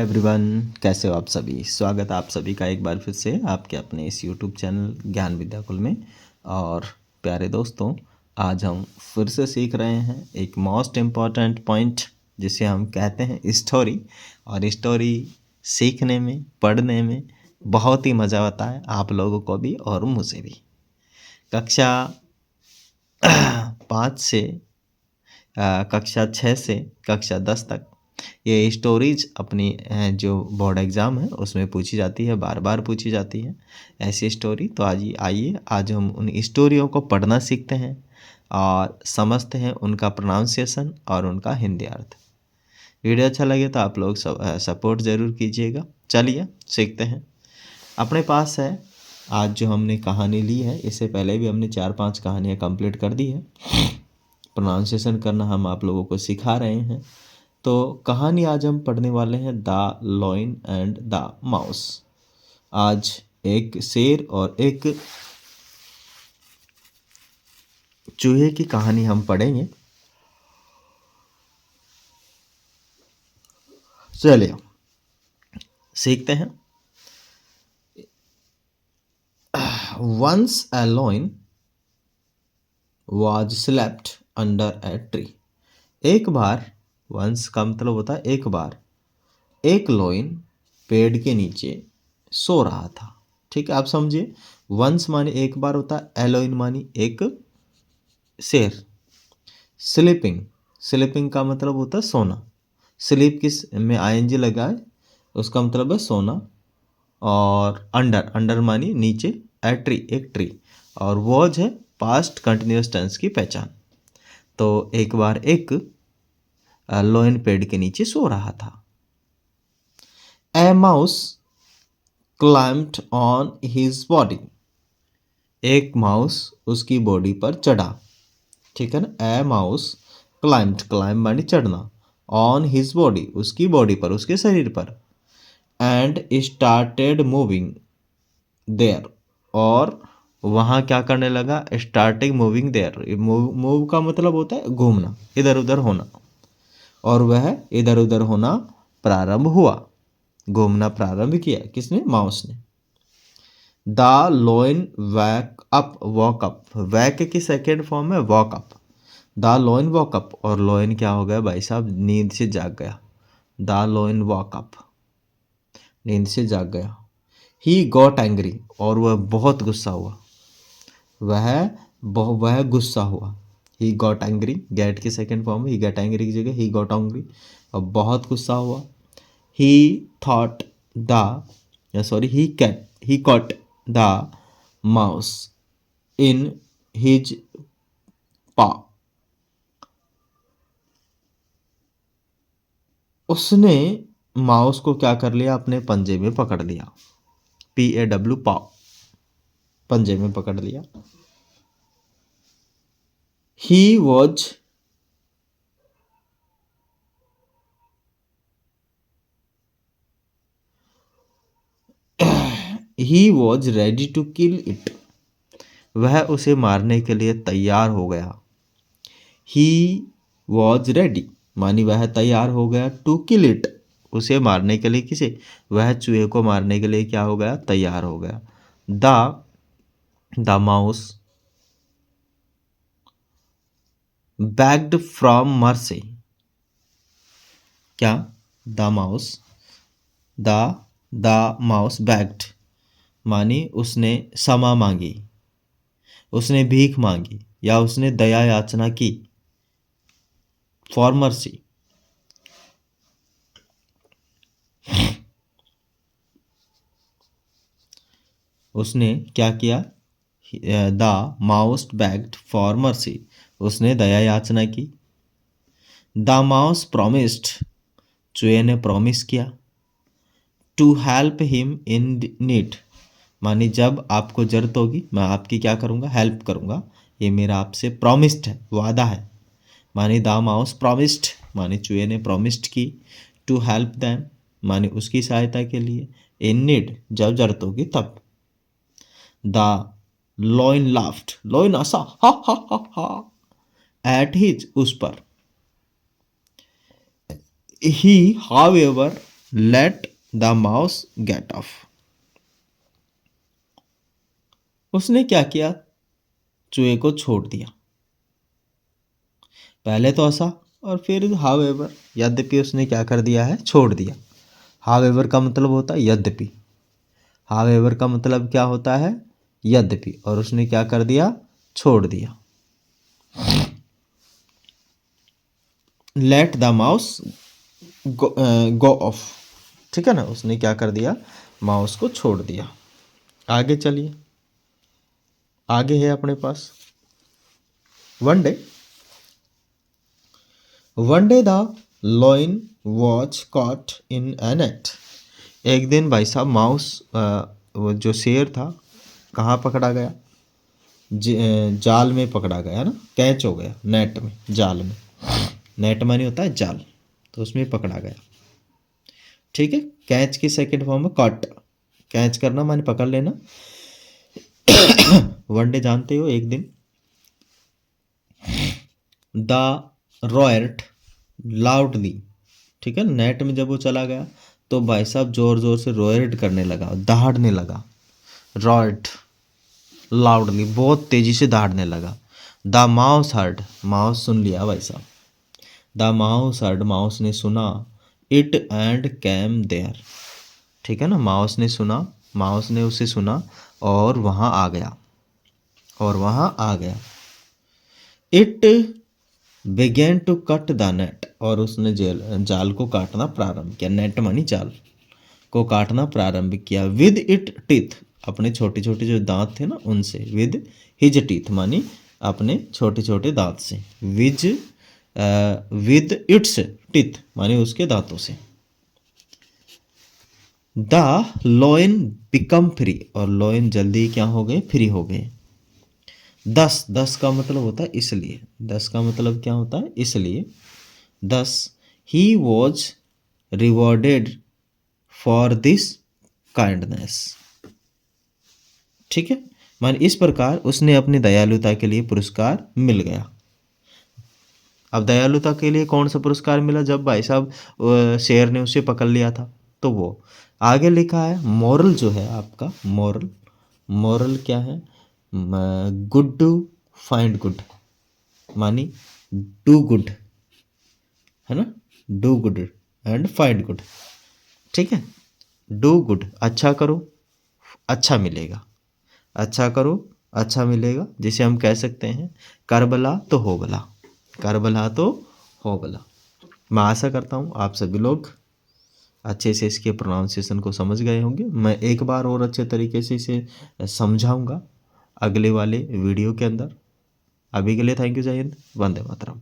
Everyone, कैसे हो आप सभी। स्वागत है आप सभी का एक बार फिर से आपके अपने इस यूट्यूब चैनल ज्ञान विद्याकुल में। और प्यारे दोस्तों, आज हम फिर से सीख रहे हैं एक मोस्ट इम्पॉर्टेंट पॉइंट जिसे हम कहते हैं स्टोरी। और स्टोरी सीखने में, पढ़ने में बहुत ही मज़ा आता है, आप लोगों को भी और मुझे भी। कक्षा 5 से कक्षा 6 से कक्षा 10 तक ये स्टोरीज अपनी जो बोर्ड एग्ज़ाम है उसमें पूछी जाती है, बार बार पूछी जाती है ऐसी स्टोरी। तो आइए आज हम उन स्टोरियों को पढ़ना सीखते हैं और समझते हैं उनका प्रोनाउंसिएशन और उनका हिंदी अर्थ। वीडियो अच्छा लगे तो आप लोग सपोर्ट ज़रूर कीजिएगा। चलिए सीखते हैं। अपने पास है आज जो हमने कहानी ली है, इससे पहले भी हमने 4-5 कहानियाँ कंप्लीट कर दी है। प्रोनाउंसिएशन करना हम आप लोगों को सिखा रहे हैं। तो कहानी आज हम पढ़ने वाले हैं the lion and the mouse. आज एक शेर और एक चूहे की कहानी हम पढ़ेंगे। चलिए सीखते हैं। Once a lion was slept under a tree. एक बार, वंस का मतलब होता है एक बार, एक लॉयन पेड़ के नीचे सो रहा था। ठीक है, आप समझिए। वंस माने एक बार होता है, एलोइन मानी एक शेर। स्लीपिंग, स्लीपिंग का मतलब होता है सोना। स्लीप किस में आईएनजी लगा है, उसका मतलब है सोना। और अंडर, अंडर मानी नीचे, ए ट्री एक ट्री। और वॉज है पास्ट कंटिन्यूस टेंस की पहचान। तो एक बार एक लॉयन पेड़ के नीचे सो रहा था। ए mouse climbed on his body. एक माउस उसकी बॉडी पर चढ़ा। ठीक है ना। ए माउस क्लाइम्ड, क्लाइम मानी चढ़ना, ऑन हिज बॉडी उसकी बॉडी पर, उसके शरीर पर। एंड स्टार्टेड मूविंग देयर, और वहाँ क्या करने लगा, स्टार्टिंग मूविंग देयर। मूव का मतलब होता है घूमना, इधर उधर होना। और वह इधर उधर होना प्रारंभ हुआ, घूमना प्रारंभ किया। किसने? माउस ने। The lion wake up, woke up. Wake की सेकेंड फॉर्म है woke up. The lion woke up, और लॉयन क्या हो गया भाई साहब, नींद से जाग गया। द लॉयन वॉक अप, नींद से जाग गया। ही गॉट एंग्री, और वह बहुत गुस्सा हुआ। वह गुस्सा हुआ। ही गॉट एंग्री, गेट की सेकेंड फॉर्म है, ही गेट एंग्री की जगह ही गॉट एंग्री, और बहुत गुस्सा हुआ। ही thought the, sorry, he caught the mouse in his पा। उसने माउस को क्या कर लिया, अपने पंजे में पकड़ लिया। PAW, पा, पंजे में पकड़ लिया। He was ready to kill it. वह उसे मारने के लिए तैयार हो गया। ही वॉज रेडी मानी वह तैयार हो गया, टू किल इट उसे मारने के लिए। किसे? वह चूहे को मारने के लिए क्या हो गया, तैयार हो गया। The mouse bagged from mercy. क्या? द माउस बैग्ड मानी उसने क्षमा मांगी, उसने भीख मांगी, या उसने दया याचना की। फॉर मर्सी, उसने क्या किया? The mouse bagged for mercy, उसने दया याचना की। द माउस प्रॉमिस्ड, चूहे ने प्रॉमिस किया। To help him in need मानी जब आपको जरूरत होगी मैं आपकी क्या करूँगा, हेल्प करूँगा। ये मेरा आपसे प्रॉमिस्ड है, वादा है। मानी द माउस प्रॉमिस्ड मानी चूहे ने प्रॉमिस्ड की। टू हेल्प दैम मानी उसकी सहायता के लिए। इन नीड जब जरूरत होगी तब। द लॉयन लाफ्ड, लॉयन हंसा, ha ha ha ha, at his, उस पर। He however let the mouse get off. उसने क्या किया, चूहे को छोड़ दिया। पहले तो हंसा और फिर हाउएवर, यद्यपि उसने क्या कर दिया है, छोड़ दिया। हाउएवर का मतलब होता है यद्यपि। हाउएवर का मतलब क्या होता है, यद्यपि, और उसने क्या कर दिया, छोड़ दिया। Late the mouse go of, ठीक है ना, उसने क्या कर दिया, माउस को छोड़ दिया। आगे चलिए, आगे है अपने पास one day the lion was caught in a net. एक दिन भाई साहब माउस, वो जो शेर था, कहाँ पकड़ा गया, जाल में पकड़ा गया ना, कैच हो गया, नेट में, जाल में। नेट मानी होता है जाल, तो उसमें पकड़ा गया। ठीक है, कैच की सेकंड फॉर्म है कॉट। कैच करना माने पकड़ लेना। वन डे जानते हो, एक दिन। द रॉयर्ट लाउडली, ठीक है, नेट में जब वो चला गया तो भाई साहब जोर जोर से रोयर्ट करने लगा, दहाड़ने लगा। रॉयर्ट लाउडली, बहुत तेजी से दहाड़ने लगा। द माउस हर्ड, माउस सुन लिया भाई साहब। द माउस हर्ड, माउस ने सुना। इट एंड कैम देयर, ठीक है ना, माउस ने सुना, माउस ने उसे सुना और वहाँ आ गया, और वहाँ आ गया। It began to cut the net, और उसने जाल को काटना प्रारंभ किया। नेट मानी जाल को काटना प्रारंभ किया। विद इट टीथ, अपने छोटे छोटे जो दांत थे ना उनसे। विद हिज टीथ मानी अपने छोटे छोटे दांत से। विद इट्स टीथ मानी उसके दांतों से। द लॉयन बिकम फ्री, और लॉयन जल्दी क्या हो गए, फ्री हो गए। दस का मतलब होता है इसलिए। दस का मतलब क्या होता है, इसलिए। दस he was rewarded for this kindness, ठीक है, मान इस प्रकार उसने अपनी दयालुता के लिए पुरस्कार मिल गया। अब दयालुता के लिए कौन सा पुरस्कार मिला, जब भाई साहब शेर ने उसे पकड़ लिया था, तो वो आगे लिखा है। मोरल जो है आपका, मोरल, मोरल क्या है, गुड टू फाइंड गुड, मानी डू गुड, है ना, do good and find good, ठीक है। डू गुड, अच्छा करो, अच्छा मिलेगा, अच्छा करो, अच्छा मिलेगा, जिसे हम कह सकते हैं कर भला तो हो भला, कर भला तो हो भला। मैं आशा करता हूँ आप सभी लोग अच्छे से इसके प्रोनाउंसिएशन को समझ गए होंगे। मैं एक बार और अच्छे तरीके से इसे समझाऊंगा अगले वाले वीडियो के अंदर। अभी के लिए थैंक यू, जय हिंद, वंदे मातरम।